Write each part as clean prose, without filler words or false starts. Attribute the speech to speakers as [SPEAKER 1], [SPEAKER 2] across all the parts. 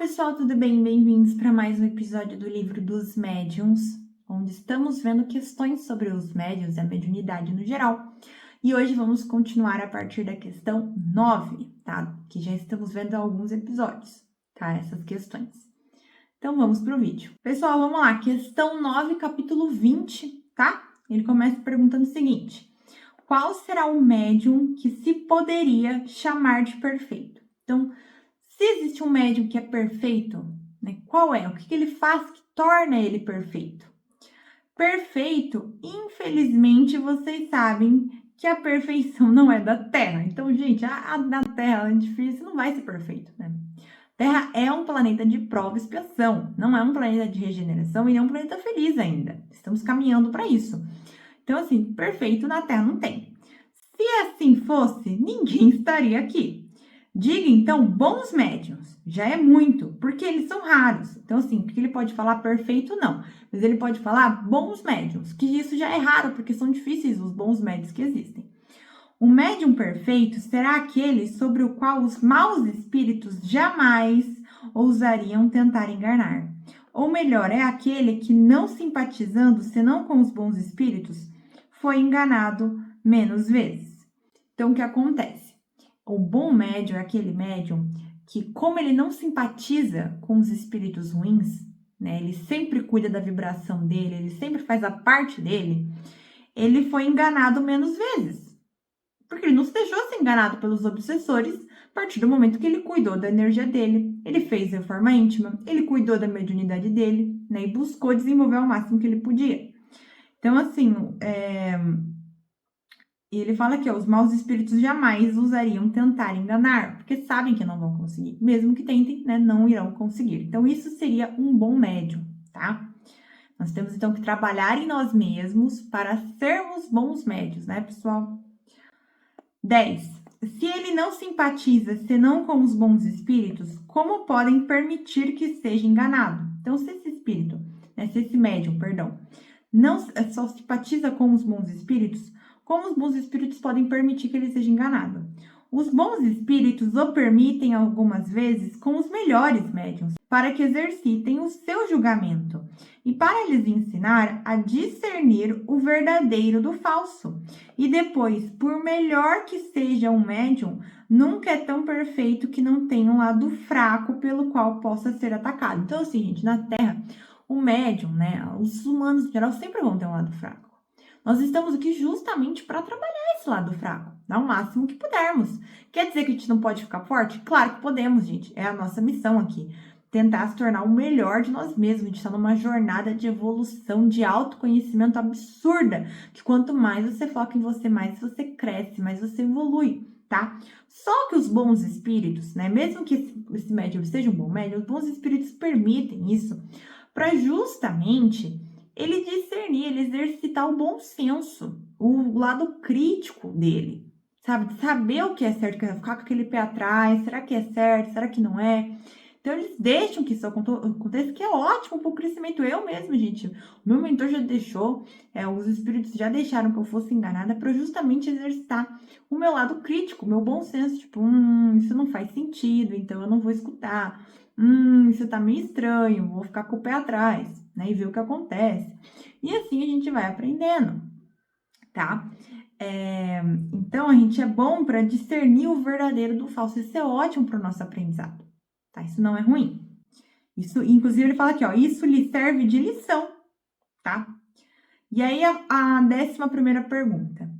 [SPEAKER 1] Pessoal, tudo bem? Bem-vindos para mais um episódio do livro dos médiuns, onde estamos vendo questões sobre os médiuns e a mediunidade no geral. E hoje vamos continuar a partir da questão 9, tá? Que já estamos vendo há alguns episódios, tá? Essas questões. Então vamos para o vídeo. Pessoal, vamos lá. Questão 9, capítulo 20, tá? Ele começa perguntando o seguinte: qual será o médium que se poderia chamar de perfeito? Então, se existe um médium que é perfeito, né, qual é? O que ele faz que torna ele perfeito? Perfeito, infelizmente, vocês sabem que a perfeição não é da Terra. Então, gente, a da Terra é difícil, não vai ser perfeito, né? Terra é um planeta de prova e expiação, não é um planeta de regeneração e nem um planeta feliz ainda. Estamos caminhando para isso. Então, assim, perfeito na Terra não tem. Se assim fosse, ninguém estaria aqui. Diga, então, bons médiuns. Já é muito, porque eles são raros. Então, assim, porque ele pode falar perfeito, não. Mas ele pode falar bons médiuns, que isso já é raro, porque são difíceis os bons médiuns que existem. O médium perfeito será aquele sobre o qual os maus espíritos jamais ousariam tentar enganar. Ou melhor, é aquele que, não simpatizando senão com os bons espíritos, foi enganado menos vezes. Então, o que acontece? O bom médium é aquele médium que, como ele não simpatiza com os espíritos ruins, né, ele sempre cuida da vibração dele, ele sempre faz a parte dele, ele foi enganado menos vezes. Porque ele não se deixou ser enganado pelos obsessores a partir do momento que ele cuidou da energia dele, ele fez reforma íntima, ele cuidou da mediunidade dele, né, e buscou desenvolver ao máximo que ele podia. Então, assim, e ele fala que os maus espíritos jamais ousariam tentar enganar, porque sabem que não vão conseguir. Mesmo que tentem, né, não irão conseguir. Então, isso seria um bom médium, tá? Nós temos, então, que trabalhar em nós mesmos para sermos bons médios, né, pessoal? 10. Se ele não simpatiza senão com os bons espíritos, como podem permitir que seja enganado? Então, se esse espírito, né, se esse médium, perdão, não só simpatiza com os bons espíritos, como os bons espíritos podem permitir que ele seja enganado? Os bons espíritos o permitem algumas vezes com os melhores médiuns, para que exercitem o seu julgamento e para lhes ensinar a discernir o verdadeiro do falso. E depois, por melhor que seja um médium, nunca é tão perfeito que não tenha um lado fraco pelo qual possa ser atacado. Então, assim, gente, na Terra, o médium, né, os humanos em geral sempre vão ter um lado fraco. Nós estamos aqui justamente para trabalhar esse lado fraco, dar o máximo que pudermos. Quer dizer que a gente não pode ficar forte? Claro que podemos, gente. É a nossa missão aqui. Tentar se tornar o melhor de nós mesmos. A gente está numa jornada de evolução, de autoconhecimento absurda. Que quanto mais você foca em você, mais você cresce, mais você evolui, tá? Só que os bons espíritos, né? Mesmo que esse médium seja um bom médium, os bons espíritos permitem isso para justamente ele discernir, ele exercitar o bom senso, o lado crítico dele, sabe? Saber o que é certo, ficar com aquele pé atrás, será que é certo, será que não é? Então, eles deixam que isso aconteça, que é ótimo para o crescimento. Eu mesmo, gente, o meu mentor já deixou, os espíritos já deixaram que eu fosse enganada para justamente exercitar o meu lado crítico, o meu bom senso, tipo, isso não faz sentido, então eu não vou escutar. Isso tá meio estranho, vou ficar com o pé atrás, né, e ver o que acontece. E assim a gente vai aprendendo, tá? Então, a gente é bom para discernir o verdadeiro do falso. Isso é ótimo para o nosso aprendizado, tá? Isso não é ruim. Isso, inclusive, ele fala aqui, ó, isso lhe serve de lição, tá? E aí, a 11ª pergunta.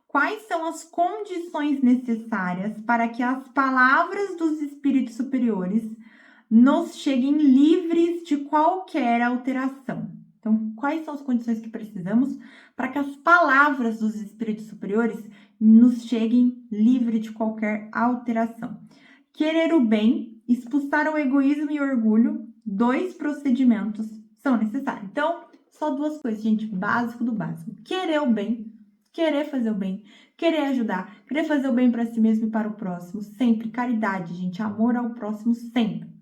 [SPEAKER 1] Quais são as condições necessárias para que as palavras dos espíritos superiores nos cheguem livres de qualquer alteração? Então, quais são as condições que precisamos para que as palavras dos espíritos superiores nos cheguem livres de qualquer alteração? Querer o bem, expulsar o egoísmo e o orgulho, 2 procedimentos são necessários. Então, só 2 coisas, gente, básico do básico. Querer o bem, querer fazer o bem, querer ajudar, querer fazer o bem para si mesmo e para o próximo, sempre. Caridade, gente, amor ao próximo, sempre.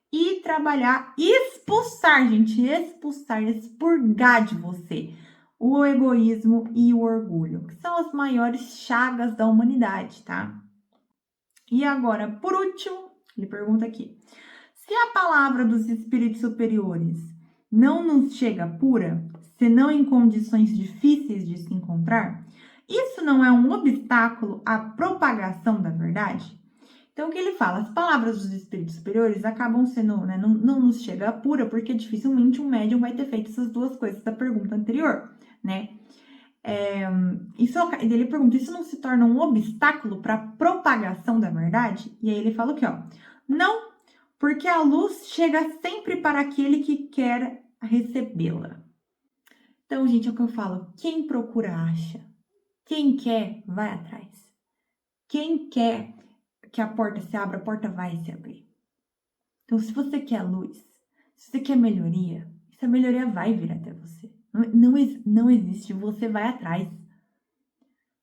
[SPEAKER 1] E trabalhar, expulsar, gente, expurgar de você o egoísmo e o orgulho, que são as maiores chagas da humanidade, tá? E agora, por último, ele pergunta aqui: Se a palavra dos espíritos superiores não nos chega pura, senão em condições difíceis de se encontrar, isso não é um obstáculo à propagação da verdade? Então, o que ele fala? As palavras dos espíritos superiores acabam sendo, né, não nos chega pura, porque dificilmente um médium vai ter feito essas duas coisas da pergunta anterior, né? Ele pergunta, isso não se torna um obstáculo para a propagação da verdade? E aí ele fala o quê, ó? Não, porque a luz chega sempre para aquele que quer recebê-la. Então, gente, é o que eu falo, quem procura acha, quem quer vai atrás, quem quer que a porta se abra, a porta vai se abrir. Então, se você quer luz, se você quer melhoria, essa melhoria vai vir até você. Não existe, você vai atrás.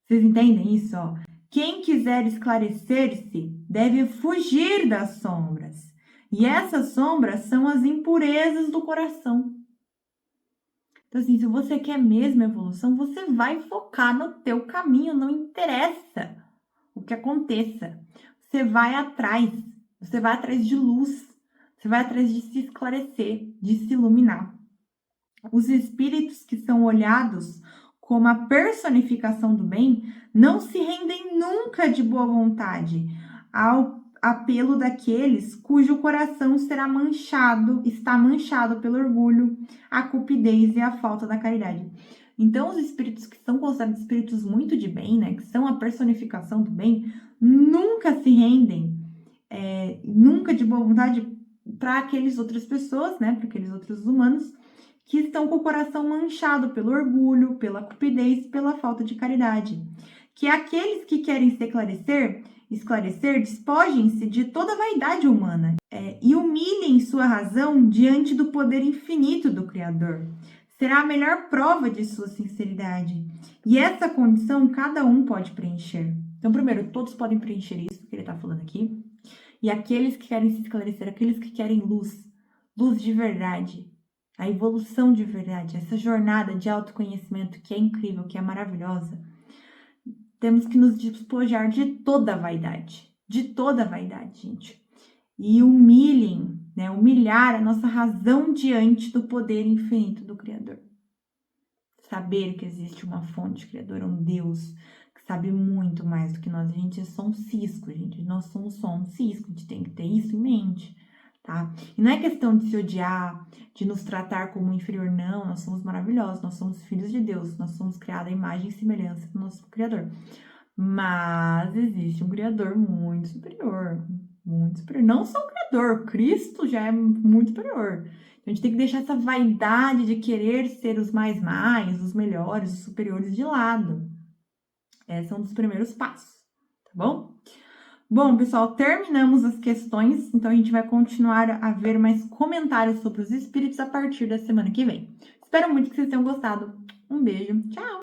[SPEAKER 1] Vocês entendem isso? Ó? Quem quiser esclarecer-se deve fugir das sombras. E essas sombras são as impurezas do coração. Então, assim, se você quer mesmo evolução, você vai focar no teu caminho, não interessa o que aconteça. Você vai atrás de luz, você vai atrás de se esclarecer, de se iluminar. Os espíritos que são olhados como a personificação do bem não se rendem nunca de boa vontade ao apelo daqueles cujo coração está manchado pelo orgulho, a cupidez e a falta da caridade. Então, os espíritos que são considerados espíritos muito de bem, né, que são a personificação do bem, nunca se rendem, nunca de boa vontade para aqueles outras pessoas, né, para aqueles outros humanos que estão com o coração manchado pelo orgulho, pela cupidez, pela falta de caridade. Que aqueles que querem se esclarecer, despojem-se de toda vaidade humana e humilhem sua razão diante do poder infinito do Criador. Será a melhor prova de sua sinceridade. E essa condição cada um pode preencher. Então, primeiro, todos podem preencher isso que ele está falando aqui. E aqueles que querem se esclarecer, aqueles que querem luz de verdade, a evolução de verdade, essa jornada de autoconhecimento que é incrível, que é maravilhosa, temos que nos despojar de toda a vaidade, gente. E humilhar a nossa razão diante do poder infinito do Criador. Saber que existe uma fonte criadora, um Deus que sabe muito mais do que nós. A gente é só um cisco, gente. Nós somos só um cisco, a gente tem que ter isso em mente. Tá? E não é questão de se odiar, de nos tratar como inferior, não. Nós somos maravilhosos, nós somos filhos de Deus, nós somos criados à imagem e semelhança do nosso Criador. Mas existe um Criador muito superior, muito superior. Não só o Criador, Cristo já é muito superior. Então, a gente tem que deixar essa vaidade de querer ser os mais, os melhores, os superiores de lado. Esse é um dos primeiros passos, tá bom? Bom, pessoal, terminamos as questões, então a gente vai continuar a ver mais comentários sobre os espíritos a partir da semana que vem. Espero muito que vocês tenham gostado. Um beijo, tchau!